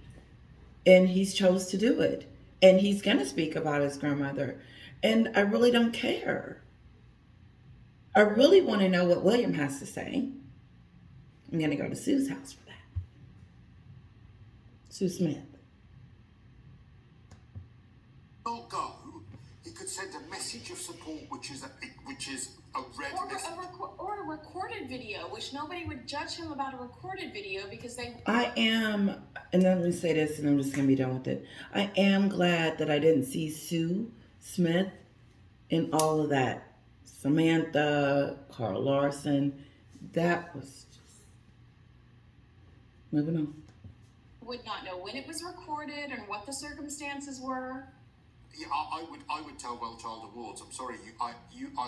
And he's chose to do it. And he's going to speak about his grandmother. And I really don't care. I really want to know what William has to say. I'm going to go to Sue's house for that. Sue Smith. Not go. He could send a message of support, which is a red message. Or a recorded video, which nobody would judge him about a recorded video because they. I am, and let me say this, and I'm just going to be done with it. I am glad that I didn't see Sue Smith in all of that. Samantha, Carl Larson, that was just. Moving on. Would not know when it was recorded and what the circumstances were. Yeah, I would tell Well Child Awards. I'm sorry, I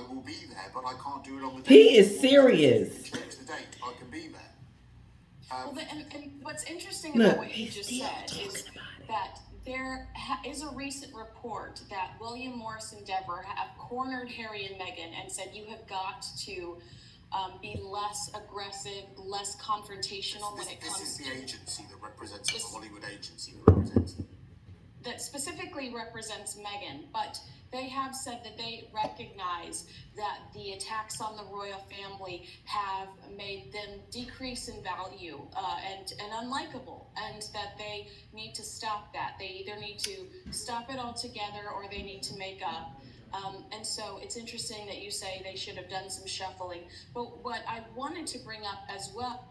will be there, but I can't do it on the day. He is serious. Change the date. I can be there. And what's interesting Look, about what you he's just still said talking is about it. that there is a recent report that William Morris and Deborah have cornered Harry and Meghan and said you have got to be less aggressive, less confrontational when it comes to. This is the agency that represents the Hollywood agency that represents them. That specifically represents Meghan, but they have said that they recognize that the attacks on the royal family have made them decrease in value and unlikable, and that they need to stop that. They either need to stop it altogether or they need to make up. And so it's interesting that you say they should have done some shuffling. But what I wanted to bring up as well.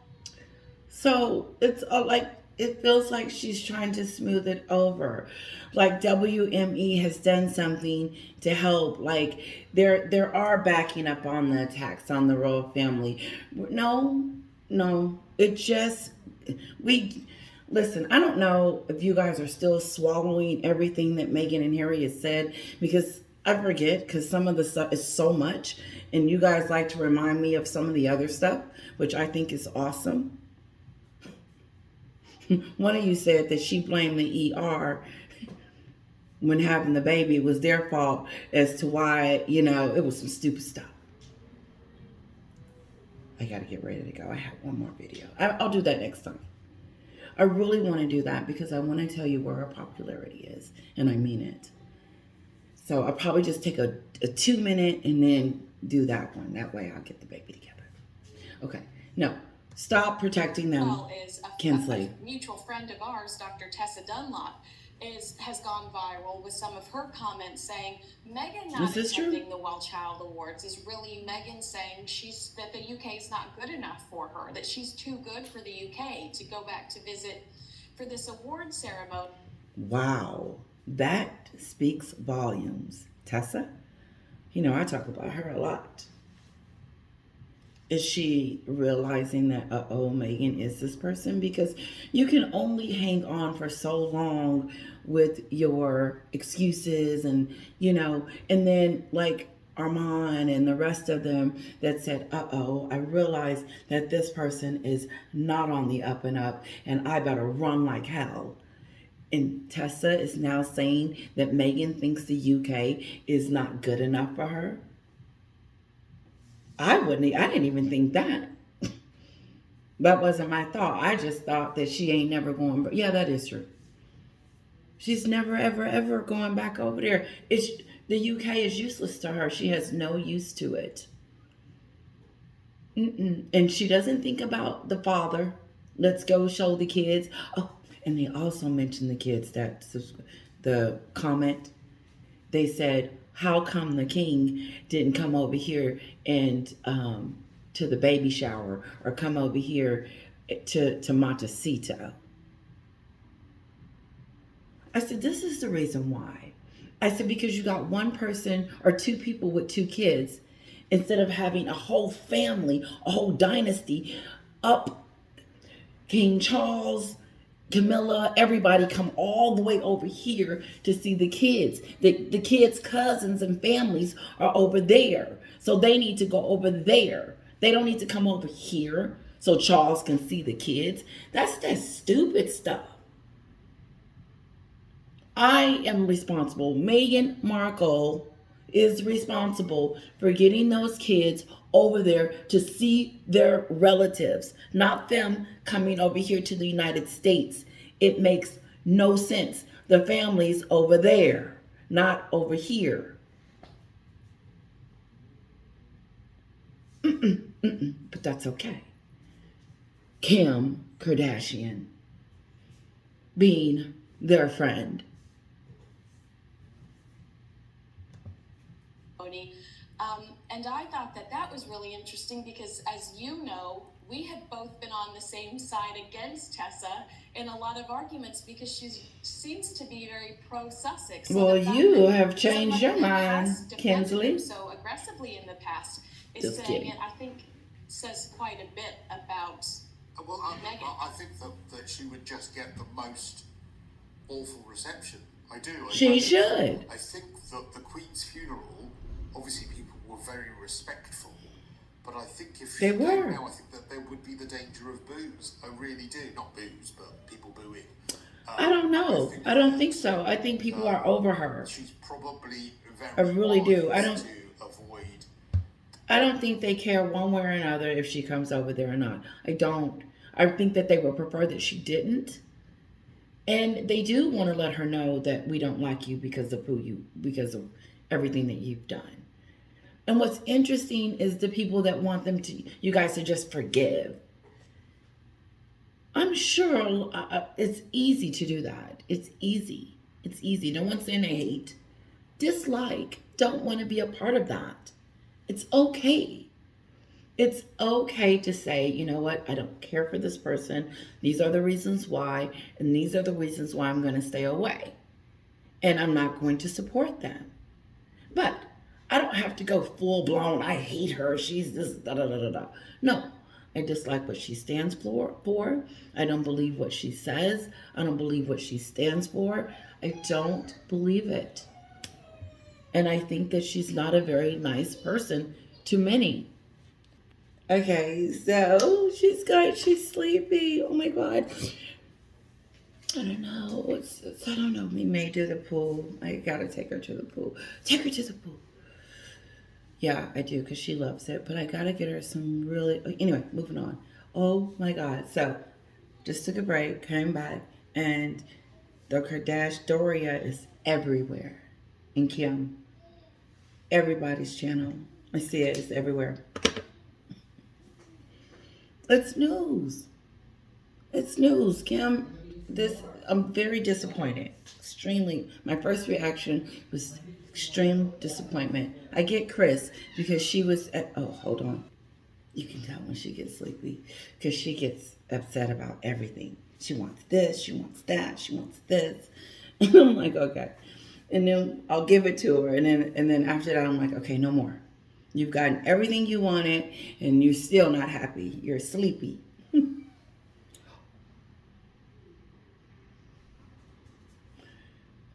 So it's like it feels like she's trying to smooth it over. Like WME has done something to help. Like there are backing up on the attacks on the royal family. No. It just we listen. I don't know if you guys are still swallowing everything that Meghan and Harry has said because I forget because some of the stuff is so much, and you guys like to remind me of some of the other stuff, which I think is awesome. One of you said that she blamed the ER when having the baby. It was their fault as to why, it was some stupid stuff. I got to get ready to go. I have one more video. I'll do that next time. I really want to do that because I want to tell you where her popularity is, and I mean it. So I'll probably just take a 2-minute and then do that one. That way I'll get the baby together. Okay. No. Stop protecting them. A mutual friend of ours, Dr. Tessa Dunlop, has gone viral with some of her comments saying Meghan not accepting the Well Child Awards is really Meghan saying that the UK is not good enough for her, that she's too good for the UK to go back to visit for this award ceremony. Wow, that speaks volumes. Tessa, I talk about her a lot. Is she realizing that, Meghan is this person? Because you can only hang on for so long with your excuses and then like Armand and the rest of them that said, I realize that this person is not on the up and up and I better run like hell. And Tessa is now saying that Meghan thinks the UK is not good enough for her. I didn't even think that. That wasn't my thought. I just thought that she ain't never going, but yeah, that is true. She's never, ever, ever going back over there. The UK is useless to her. She has no use to it. And she doesn't think about the father. Let's go show the kids. Oh, and they also mentioned the kids the comment. They said, how come the king didn't come over here and to the baby shower or come over here to Montecito? I said, this is the reason why. I said, because you got one person or two people with two kids instead of having a whole family, a whole dynasty up. King Charles, Camilla, everybody come all the way over here to see the kids. The kids' cousins and families are over there. So they need to go over there. They don't need to come over here so Charles can see the kids. That's that stupid stuff. I am responsible. Meghan Markle is responsible for getting those kids over there to see their relatives, not them coming over here to the United States. It makes no sense. The family's over there, not over here. But that's okay. Kim Kardashian being their friend. And I thought that that was really interesting because, as you know, we had both been on the same side against Tessa in a lot of arguments because she seems to be very pro-Sussex. So well, you have changed your mind, Kinsley. So aggressively in the past is Just saying kidding. it, I think, says quite a bit about Meghan. I think that she would just get the most awful reception. I do. She should. I think that the Queen's funeral, obviously people were very respectful, but I think if she They were. came now, I think that there would be the danger of boos. I really do. Not boos, but people booing. I don't know. I don't think so. I think people are over her. She's probably very I really do. wise to avoid. I don't think they care one way or another if she comes over there or not. I don't. I think that they would prefer that she didn't. And they do want to let her know that we don't like you because of everything that you've done. And what's interesting is the people that want you guys to just forgive. I'm sure it's easy to do that. It's easy. It's easy. No one's saying they hate. Dislike. Don't want to be a part of that. It's okay. It's okay to say, you know what, I don't care for this person. These are the reasons why, and these are the reasons why I'm going to stay away. And I'm not going to support them. But I don't have to go full blown, I hate her, she's this, da da da da da. No, I dislike what she stands for. I don't believe what she says. I don't believe what she stands for. I don't believe it. And I think that she's not a very nice person to many. Okay, so she's sleepy. Oh my God. I don't know. I don't know. We may do the pool. I gotta take her to the pool. Take her to the pool. Yeah, I do, because she loves it. But I gotta get her some really... Anyway, moving on. Oh my God. So, just took a break, came back, and the Doria is everywhere. And Kim. Everybody's channel. I see it. It's everywhere. It's news. It's news, Kim. I'm very disappointed. Extremely. My first reaction was extreme disappointment. I get Chris because she was hold on. You can tell when she gets sleepy because she gets upset about everything. She wants this, she wants that, she wants this. And I'm like, okay. And then I'll give it to her. And then after that, I'm like, okay, no more. You've gotten everything you wanted, and you're still not happy. You're sleepy.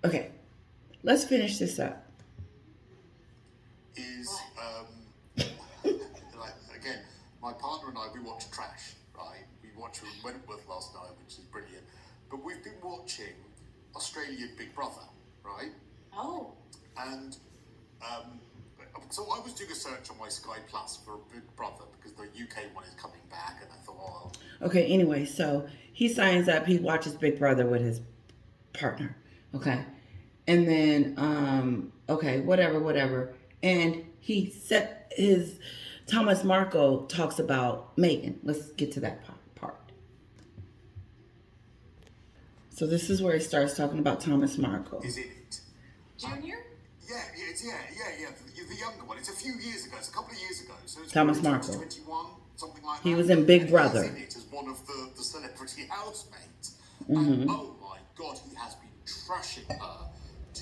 Okay, let's finish this up. Like, again, my partner and I, we watch trash, right? We watched Wentworth last night, which is brilliant. But we've been watching Australian Big Brother, right? Oh. And so I was doing a search on my Sky Plus for Big Brother because the UK one is coming back, and I thought, oh. Okay, anyway, so he signs up, he watches Big Brother with his partner, okay? And then, okay, whatever. And he set Thomas Markle talks about Meghan. Let's get to that part. So this is where he starts talking about Thomas Markle. Is it? Junior? Yeah. The younger one. It's a few years ago. It's a couple of years ago. So it's Thomas Markle. 2021, something like that. He was in Big Brother. He's in it as one of the celebrity housemates. Mm-hmm. And oh my God, he has been trashing her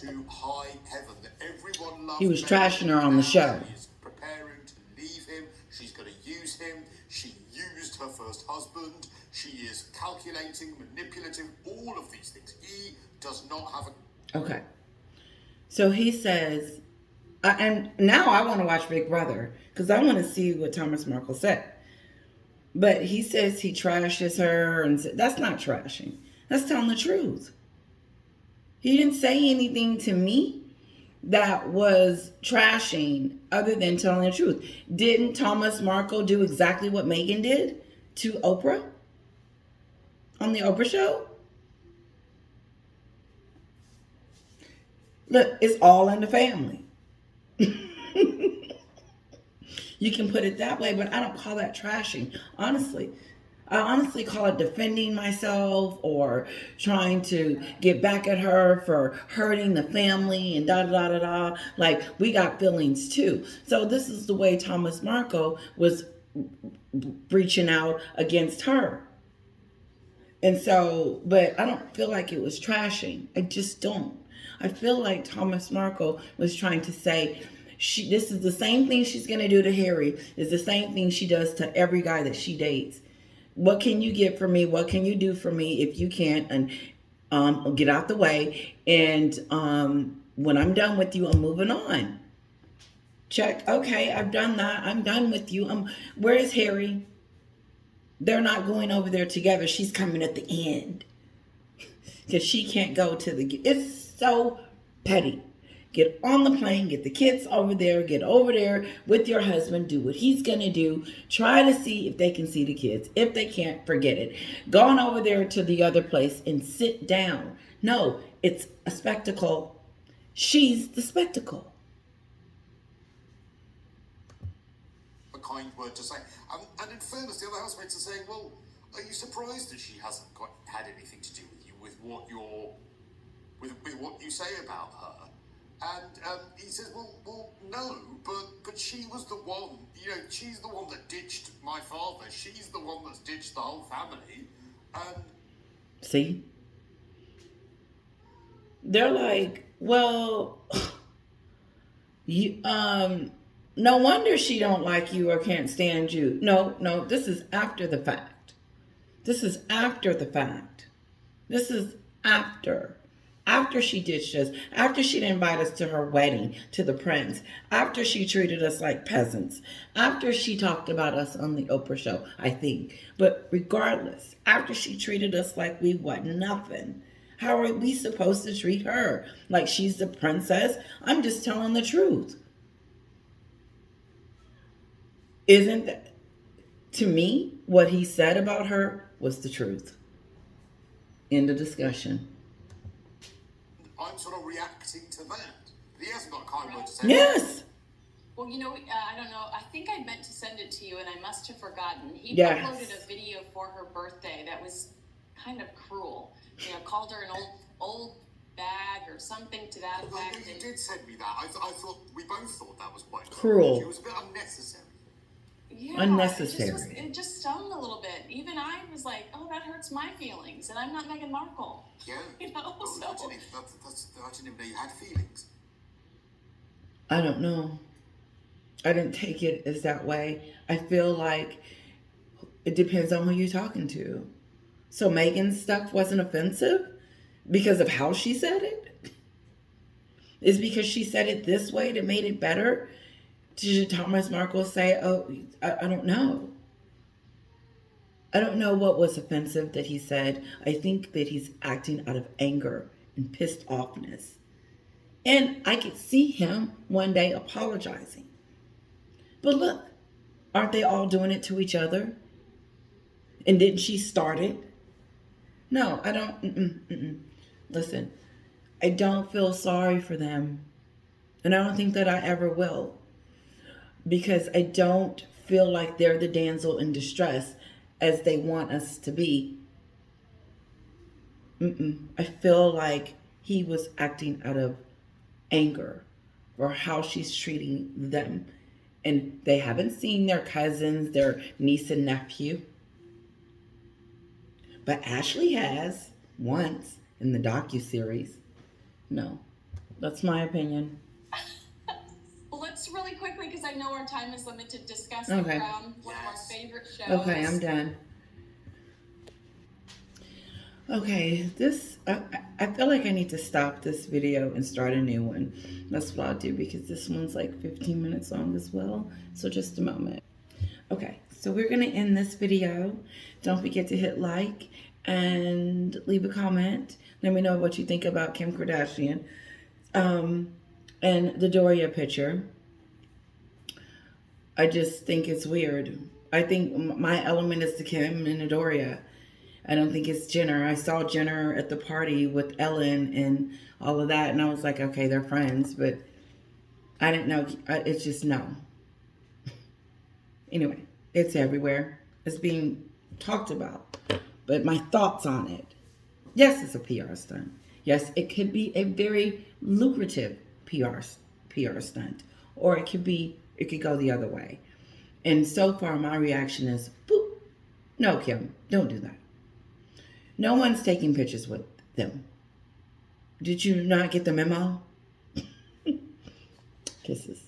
to high heaven. That everyone loves. He was Meghan. trashing her on the show. She is preparing to leave him. She's going to use him. She used her first husband. She is calculating, manipulative, all of these things. He does not have a... Okay. So he says, and now I want to watch Big Brother because I want to see what Thomas Markle said. But he says he trashes her, and that's not trashing. That's telling the truth. He didn't say anything to me that was trashing other than telling the truth. Didn't Thomas Markle do exactly what Meghan did to Oprah on the Oprah show? Look, it's all in the family. You can put it that way, but I don't call that trashing. Honestly, I honestly call it defending myself or trying to get back at her for hurting the family and da-da-da-da-da. Like, we got feelings too. So this is the way Thomas Markle was reaching out against her. And so, but I don't feel like it was trashing. I just don't. I feel like Thomas Markle was trying to say, this is the same thing she's going to do to Harry. It's the same thing she does to every guy that she dates. What can you get for me? What can you do for me if you can't? And get out the way. And when I'm done with you, I'm moving on. Check. Okay, I've done that. I'm done with you. Where is Harry? They're not going over there together. She's coming at the end. Because she can't go to the... It's so petty. Get on the plane, get the kids over there, get over there with your husband, do what he's going to do. Try to see if they can see the kids. If they can't, forget it. Go on over there to the other place and sit down. No, it's a spectacle. She's the spectacle. A kind word to say. And in fairness, the other housemates are saying, well, are you surprised that she hasn't had anything to do with you, with what you say about her? And he says, well, no, but she was the one, she's the one that ditched my father. She's the one that's ditched the whole family. And see? They're like, well, you, no wonder she don't like you or can't stand you. No, this is after the fact. This is after the fact. This is after. After she ditched us, after she didn't invite us to her wedding, to the prince, after she treated us like peasants, after she talked about us on the Oprah show, I think. But regardless, after she treated us like we what, nothing, how are we supposed to treat her? Like she's the princess? I'm just telling the truth. Isn't that, to me, what he said about her was the truth. End of discussion. I'm sort of reacting to that. He hasn't got a kind word to say. Yes. Well, I don't know. I think I meant to send it to you, and I must have forgotten. He Yes. uploaded a video for her birthday that was kind of cruel. Called her an old bag or something to that Well, effect. you did send me that. I thought we both thought that was quite Cruel. It was a bit unnecessary. Yeah, Unnecessary. It just stung a little bit. Even I was like, oh, that hurts my feelings, and I'm not Meghan Markle. Yeah. Well, I didn't even know you had feelings. I don't know. I didn't take it as that way. I feel like it depends on who you're talking to. So Meghan's stuff wasn't offensive because of how she said it? Is because she said it this way that made it better? Did Thomas Markle say, oh, I don't know. I don't know what was offensive that he said. I think that he's acting out of anger and pissed offness. And I could see him one day apologizing. But look, aren't they all doing it to each other? And didn't she start it? No, I don't. Listen, I don't feel sorry for them. And I don't think that I ever will. Because I don't feel like they're the damsel in distress as they want us to be. I feel like he was acting out of anger for how she's treating them. And they haven't seen their cousins, their niece and nephew. But Ashley has once in the docuseries. No, That's my opinion. Well, let's really quickly, because I know our time is limited, discuss Okay. The Crown, one of our favorite shows. Okay, I'm done. Okay, I feel like I need to stop this video and start a new one. That's what I'll do because this one's like 15 minutes long as well. So just a moment. Okay, so we're gonna end this video. Don't forget to hit like and leave a comment. Let me know what you think about Kim Kardashian and the Doria picture. I just think it's weird. I think my element is the Kim and the Doria. I don't think it's Jenner. I saw Jenner at the party with Ellen and all of that, and I was like, okay, they're friends, but I didn't know. It's just no. Anyway, it's everywhere. It's being talked about. But my thoughts on it. Yes, it's a PR stunt. Yes, it could be a very lucrative PR stunt. Or it could go the other way. And so far my reaction is, boop. No, Kim, don't do that. No one's taking pictures with them. Did you not get the memo? Kisses.